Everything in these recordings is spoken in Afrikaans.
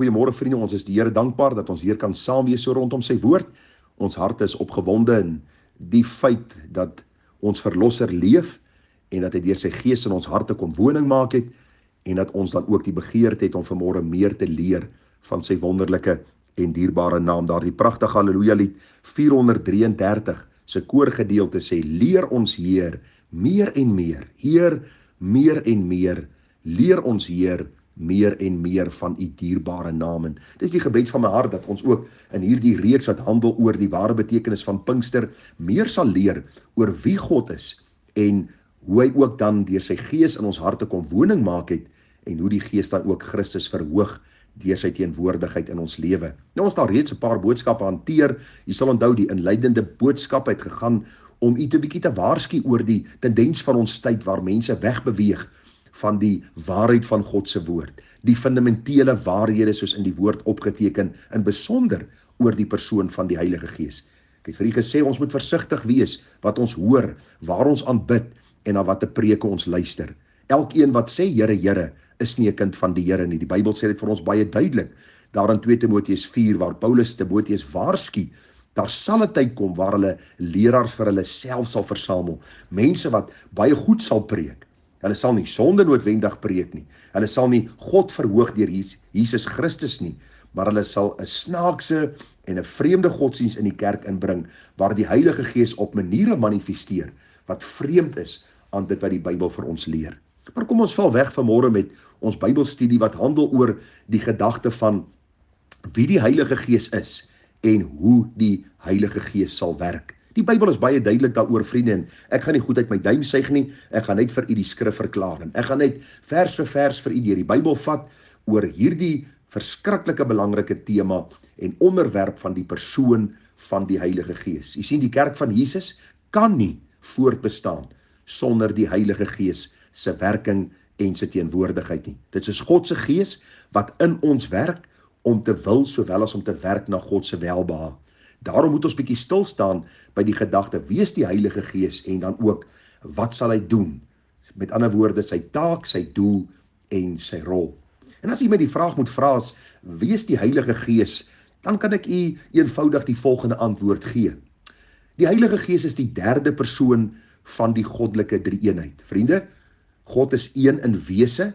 Goeiemôre vriende, ons is die Here dankbaar dat ons weer kan saam wees so rondom sy woord. Ons harte is opgewonde in die feit dat ons verlosser leef en dat hy deur sy gees in ons harte kom woning maak het en dat ons dan ook die begeerte het om vanmôre meer te leer van sy wonderlike en dierbare naam. Daardie pragtige haleluja lied 433 se koorgedeelte sê: leer ons Heer meer en meer, Heer meer en meer, leer ons Heer meer en meer van u dierbare naam. En dis die gebed van my hart dat ons ook in hierdie reeks wat handel oor die ware betekenis van Pinkster meer sal leer oor wie God is en hoe hy ook dan deur sy gees in ons harte kom woning maak het en hoe die gees dan ook Christus verhoog deur sy teenwoordigheid in ons lewe. Nou ons daar reeds 'n paar boodskappe hanteer. Jy sal onthou die inleidende boodskap het gegaan om u 'n bietjie te waarsku oor die tendens van ons tyd waar mense wegbeweeg van die waarheid van God se woord, die fundamentele waarhede soos in die woord opgeteken, in besonder oor die persoon van die Heilige Gees. Ek het vir u gesê, ons moet versigtig wees wat ons hoor, waar ons aanbid en na watter preke ons luister. Elkeen wat sê Here, Here, is nie 'n kind van die Here nie. Die Bybel sê dit vir ons baie duidelik, daar in 2 Timoteus 4, waar Paulus Timoteus waarsku, daar sal 'n tyd kom waar hulle leraars vir hulle self sal versamel, mense wat baie goed sal preek. Hulle sal nie sonde noodwendig preek nie. Hulle sal nie God verhoog deur Jesus Christus nie, maar hulle sal 'n snaakse en 'n vreemde godsdienst in die kerk inbring, waar die Heilige Gees op maniere manifesteer, wat vreemd is aan dit wat die Bybel vir ons leer. Maar kom ons val weg vanmôre met ons Bybelstudie wat handel oor die gedagte van wie die Heilige Gees is en hoe die Heilige Gees sal werk. Die Bybel is baie duidelik daaroor, vriende, en ek gaan nie goed uit my duim suig nie, ek gaan net vir u die skrif verklaar, en ek gaan net vers vir vers vir u deur die Bybel vat, oor hierdie verskriklike belangrike tema en onderwerp van die persoon van die Heilige Gees. U sien, die kerk van Jesus kan nie voortbestaan sonder die Heilige Gees se werking en sy teenwoordigheid nie. Dit is God se Gees wat in ons werk om te wil sowel as om te werk na God se welbehae. Daarom moet ons bietjie stil staan by die gedagte, wie is die Heilige Gees en dan ook, wat sal hy doen? Met ander woorde, sy taak, sy doel en sy rol. En as jy my die vraag moet vra is, wie is die Heilige Gees? Dan kan ek u eenvoudig die volgende antwoord gee. Die Heilige Gees is die derde persoon van die goddelike drie-eenheid. Vriende, God is een in wese,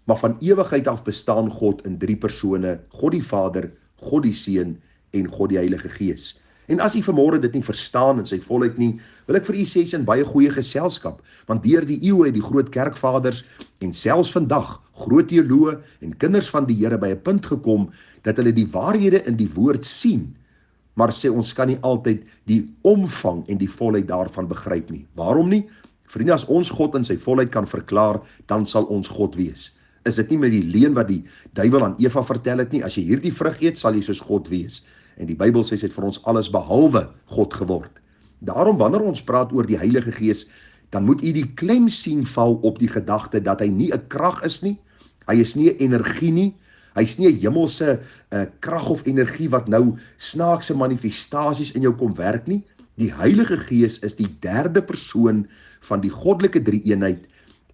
maar van ewigheid af bestaan God in drie persone, God die Vader, God die Seun en God die Heilige Gees. En as u vanmôre dit nie verstaan in sy volheid nie, wil ek vir u sê, is in baie goeie geselskap, want deur die eeue het die groot kerkvaders en selfs vandag groot teoloë en kinders van die Here by 'n punt gekom dat hulle die waarhede in die woord sien, maar sê ons kan nie altyd die omvang en die volheid daarvan begryp nie. Waarom nie? Vriende, as ons God in sy volheid kan verklaar, dan sal ons God wees. Is dit nie met die leuen wat die duiwel aan Eva vertel het nie? As jy hierdie vrug eet, sal jy soos God wees. En die Bybel sê, sy het vir ons alles behalwe God geword. Daarom, wanneer ons praat oor die Heilige Gees, dan moet u die klem sien val op die gedagte dat hy nie 'n krag is nie, hy is nie 'n energie nie, hy is nie 'n hemelse krag of energie wat nou snaakse manifestasies in jou kom werk nie. Die Heilige Gees is die derde persoon van die goddelike drie-eenheid,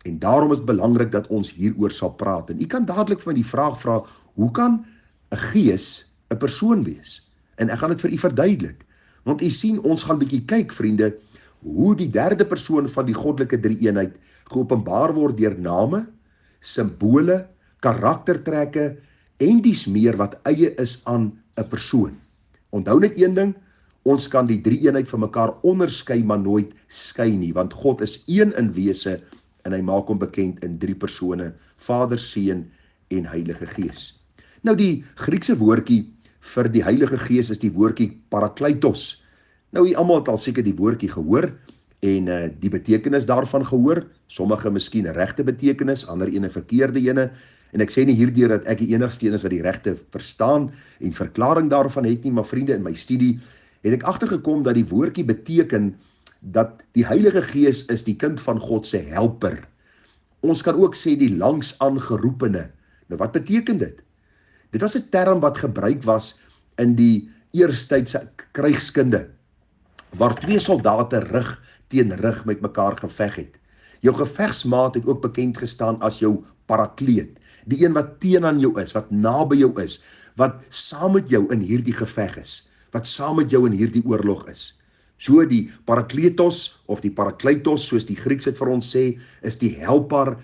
en daarom is het belangrik dat ons hieroor sal praat. En u kan dadelik vir my die vraag vra, hoe kan 'n gees 'n persoon wees? En ek gaan dit vir u verduidelik. Want u sien, ons gaan bietjie kyk, vriende, hoe die derde persoon van die goddelike drie-eenheid geopenbaar word deur name, simbole, karaktertrekke en dies meer wat eie is aan 'n persoon. Onthou net een ding, ons kan die drie-eenheid van mekaar onderskei, maar nooit skei nie, want God is een in wese en hy maak hom bekend in drie persone, Vader, Seun en Heilige Gees. Nou die Griekse woordjie vir die Heilige Gees is die woordjie parakletos. Nou jy almal het al seker die woordjie gehoor en die betekenis daarvan gehoor, sommige miskien 'n regte betekenis, ander ene verkeerde ene, en ek sê nie hierdeur dat ek die enigste een is wat die regte verstaan en verklaring daarvan het nie, maar vriende, in my studie het ek agtergekom dat die woordjie beteken dat die Heilige Gees is die kind van God se helper. Ons kan ook sê die langs aangeroepene. Nou wat beteken dit? Dit was 'n term wat gebruik was in die eerstydse krygskunde, waar twee soldate rug teen rug met mekaar geveg het. Jou gevegsmaat het ook bekend gestaan as jou parakleet, die een wat teen aan jou is, wat naby jou is, wat saam met jou in hierdie geveg is, wat saam met jou in hierdie oorlog is. So die parakletos of die parakleitos, soos die Grieks dit vir ons sê, is die helper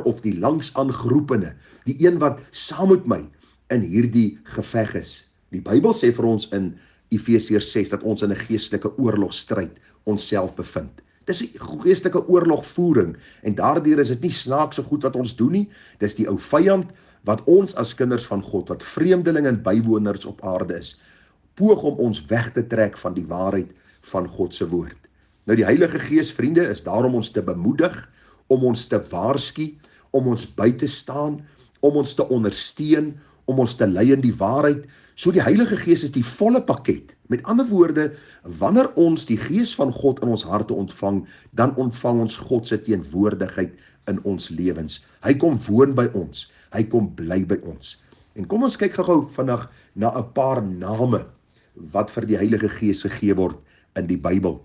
of die langsaangeroepene, die een wat saam met my in hierdie geveg is. Die Bybel sê vir ons in Efesiërs 6 dat ons in 'n geestelike oorlogstryd onsself bevind. Dis 'n geestelike oorlogvoering en daardeur is dit nie snaakse goed wat ons doen nie, dis die ou vyand wat ons as kinders van God, wat vreemdelinge en bywoners op aarde is, poog om ons weg te trek van die waarheid van God se woord. Nou die Heilige Gees, vriende, is daar om ons te bemoedig, om ons te waarsku, om ons by te staan, om ons te ondersteun, om ons te lei in die waarheid. So die Heilige Gees is die volle pakket. Met ander woorde, wanneer ons die Gees van God in ons harte ontvang, dan ontvang ons God se teenwoordigheid in ons lewens. Hy kom woon by ons, hy kom bly by ons. En kom ons kyk gou vandag na 'n paar name wat vir die Heilige Gees gegee word in die Bybel.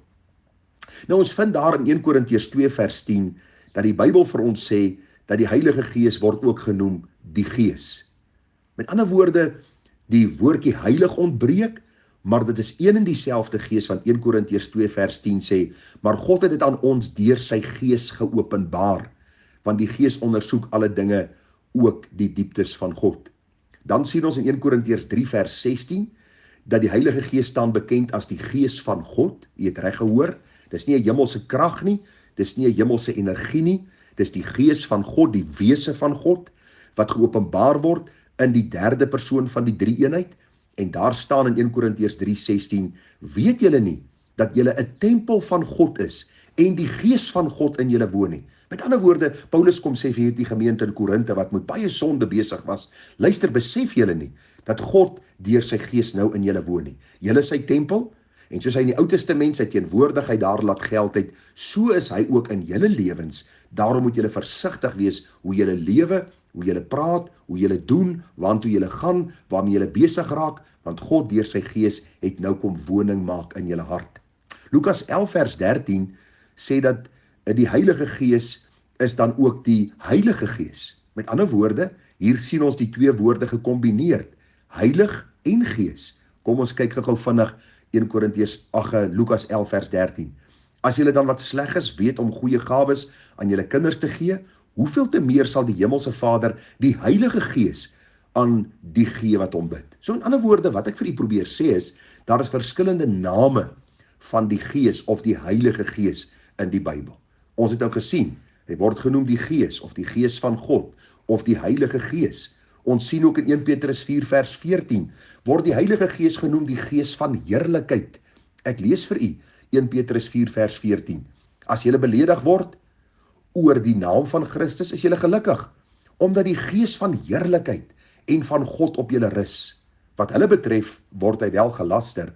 Nou ons vind daar in 1 Korintiërs 2 vers 10 dat die Bybel vir ons sê dat die Heilige Gees word ook genoem die Gees. Met ander woorde, die woordjie heilig ontbreek, maar dit is een en dieselfde Gees, want 1 Korintiërs 2 vers 10 sê, maar God het dit aan ons deur sy Gees geopenbaar, want die Gees ondersoek alle dinge, ook die dieptes van God. Dan sien ons in 1 Korintiërs 3 vers 16, dat die Heilige Gees staan bekend as die Gees van God. Jy het reg gehoor, dis nie 'n hemelse krag nie, dis nie 'n hemelse energie nie, dis die Gees van God, die wese van God, wat geopenbaar word in die derde persoon van die drie-eenheid. En daar staan in 1 Korintiërs 3:16, weet julle nie, dat julle 'n tempel van God is, en die Gees van God in julle woon nie. Met ander woorde, Paulus kom sê vir hierdie gemeente in Korinthe, wat met baie sonde besig was, luister, besef julle nie, dat God deur sy Gees nou in julle woon nie. Julle is sy tempel, en soos hy in die Ou Testament sy teenwoordigheid daar laat geld het, so is hy ook in julle lewens. Daarom moet julle versigtig wees hoe julle lewe, hoe julle praat, hoe julle doen, waartoe julle gaan, waarmee julle besig raak, want God deur sy Gees het nou kom woning maak in julle hart. Lukas 11 vers 13 sê dat die Heilige Gees is dan ook die Heilige Gees. Met ander woorde, hier sien ons die twee woorde gekombineerd, heilig en Gees. Kom ons kyk gou vinnig Lukas 11 vers 13. As julle dan wat sleg is, weet om goeie gawes aan julle kinders te gee, hoeveel te meer sal die Hemelse Vader die Heilige Gees aan die gee wat hom bid. So in ander woorde, wat ek vir u probeer sê is, daar is verskillende name van die Gees of die Heilige Gees in die Bybel. Ons het nou gesien, hy word genoem die Gees of die Gees van God of die Heilige Gees. Ons sien ook in 1 Petrus 4 vers 14, word die Heilige Gees genoem die Gees van heerlikheid. Ek lees vir u 1 Petrus 4 vers 14. As julle beledig word oor die naam van Christus, is julle gelukkig, omdat die Gees van heerlikheid en van God op julle rus. Wat hulle betref, word hy wel gelaster,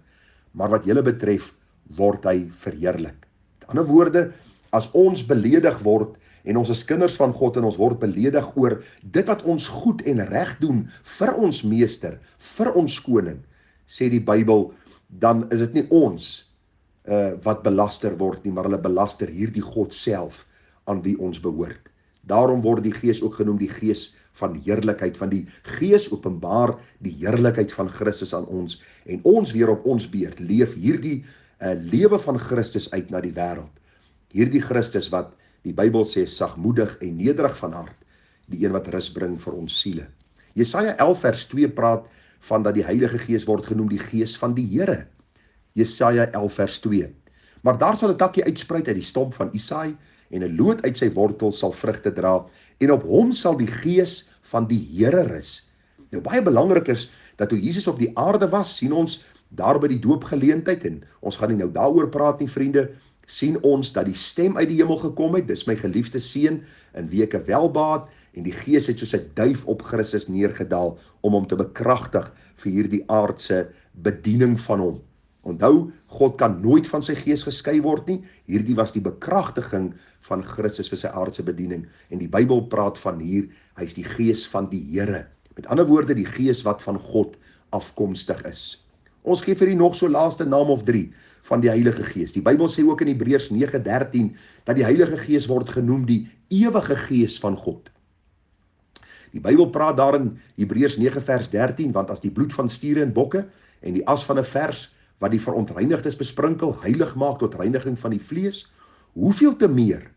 maar wat julle betref, word hy verheerlik. Met ander woorde, as ons beledig word, en ons is kinders van God, en ons word beledig oor dit wat ons goed en reg doen, vir ons meester, vir ons koning, sê die Bybel, dan is dit nie ons, wat belaster word nie, maar hulle belaster hierdie God self, aan wie ons behoort. Daarom word die Gees ook genoem die Gees van heerlikheid, van die Gees openbaar die heerlikheid van Christus aan ons, en ons weer op ons beurt leef hierdie lewe van Christus uit na die wêreld. Hierdie Christus wat die Bybel sê sagmoedig en nederig van hart, die een wat rus bring vir ons siele. Jesaja 11 vers 2 praat van dat die Heilige Gees word genoem die Gees van die Here. Jesaja 11 vers 2. Maar daar sal 'n takkie uitspruit uit die stomp van Isaai, en 'n loot uit sy wortel sal vrugte dra, en op hom sal die Gees van die Here rus. Nou baie belangrik is, dat toe Jesus op die aarde was, sien ons daar by die doopgeleentheid, en ons gaan nie nou daaroor praat nie, vriende, sien ons dat die stem uit die hemel gekom het, dis my geliefde seun, in wie ek welbaat, en die Gees het soos 'n duif op Christus neergedaal, om hom te bekragtig vir hierdie aardse bediening van hom. Onthou, God kan nooit van sy Gees geskei word nie, hierdie was die bekragtiging van Christus vir sy aardse bediening, en die Bybel praat van hier, hy is die Gees van die Here, met ander woorde die Gees wat van God afkomstig is. Ons gee vir u nog so laaste naam of 3 van die Heilige Gees. Die Bybel sê ook in Hebreërs 9:13 dat die Heilige Gees word genoem die ewige Gees van God. Die Bybel praat daar in Hebreërs 9 vers 13, want as die bloed van stiere en bokke en die as van 'n vers wat die verontreinigdes besprinkel heilig maak tot reiniging van die vlees, hoeveel te meer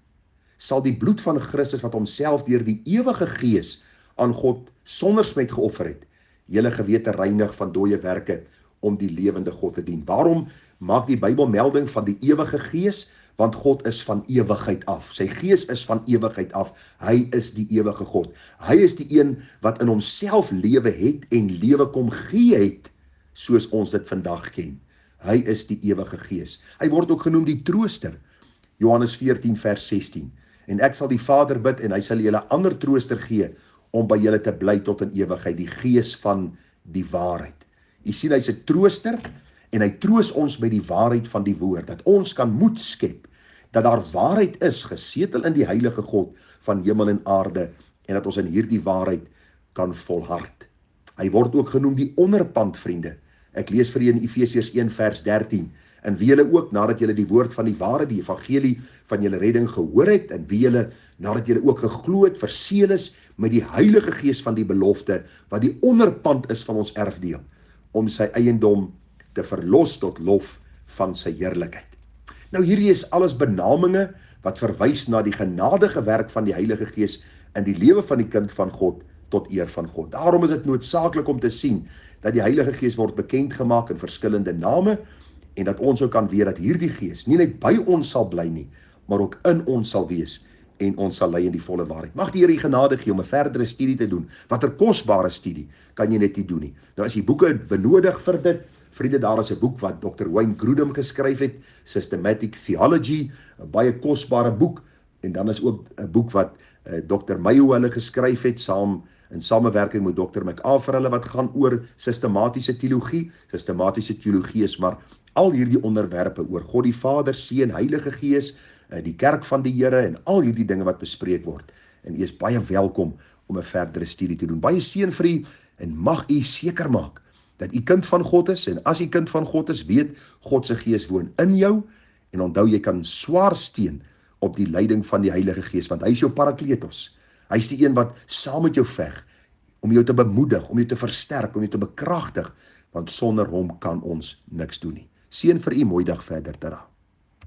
sal die bloed van Christus wat homself deur die ewige Gees aan God sonder smet geoffer het, julle gewete reinig van dooie werke om die lewende God te dien. Waarom maak die Bybel melding van die ewige Gees? Want God is van ewigheid af. Sy Gees is van ewigheid af. Hy is die ewige God. Hy is die een wat in homself lewe het en lewe kom gee het, soos ons dit vandag ken. Hy is die ewige Gees. Hy word ook genoem die trooster. Johannes 14 vers 16. En ek sal die Vader bid en hy sal julle ander trooster gee om by julle te bly tot in ewigheid, die Gees van die waarheid. U sien, hy's 'n trooster en hy troos ons met die waarheid van die woord, dat ons kan moed skep, dat daar waarheid is, gesetel in die heilige God van hemel en aarde, en dat ons in hierdie waarheid kan volhard. Hy word ook genoem die onderpand, vriende. Ek lees vir julle in Efesiërs 1 vers 13, en wie julle ook, nadat julle die woord van die waarheid, die evangelie van julle redding gehoor het, en wie julle, nadat julle ook geglo het, verseël is met die Heilige Gees van die belofte, wat die onderpand is van ons erfdeel, om sy eiendom te verlos tot lof van sy heerlikheid. Nou hierdie is alles benaminge wat verwys na die genadige werk van die Heilige Gees in die lewe van die kind van God tot eer van God. Daarom is dit noodsaaklik om te sien dat die Heilige Gees word bekend gemaak in verskillende name en dat ons ook kan weet dat hierdie Gees nie net by ons sal bly nie, maar ook in ons sal wees en ons sal lei in die volle waarheid. Mag die Here genade gee om 'n verdere studie te doen. Watter kosbare studie kan jy net nie doen nie. Nou as jy boeke benodig vir dit, vriende, daar is 'n boek wat Dr. Wayne Grudem geskryf het, Systematic Theology, 'n baie kosbare boek, en dan is ook 'n boek wat Dr. Mayo hulle geskryf het, in samewerking met Dr. McArthur hulle, wat gaan oor sistematiese teologie. Sistematiese teologie is maar al hierdie onderwerpe oor God die Vader, Seun, Heilige Gees, die kerk van die Here en al hierdie dinge wat bespreek word. En u is baie welkom om 'n verdere studie te doen. Baie seën vir u en mag u seker maak dat u kind van God is, en as u kind van God is, weet God se Gees woon in jou, en onthou jy kan swaar steun op die leiding van die Heilige Gees, want hy is jou parakletos. Hy is die een wat saam met jou veg, om jou te bemoedig, om jou te versterk, om jou te bekragtig, want sonder hom kan ons niks doen nie. Seën vir u, mooi dag verder, tada.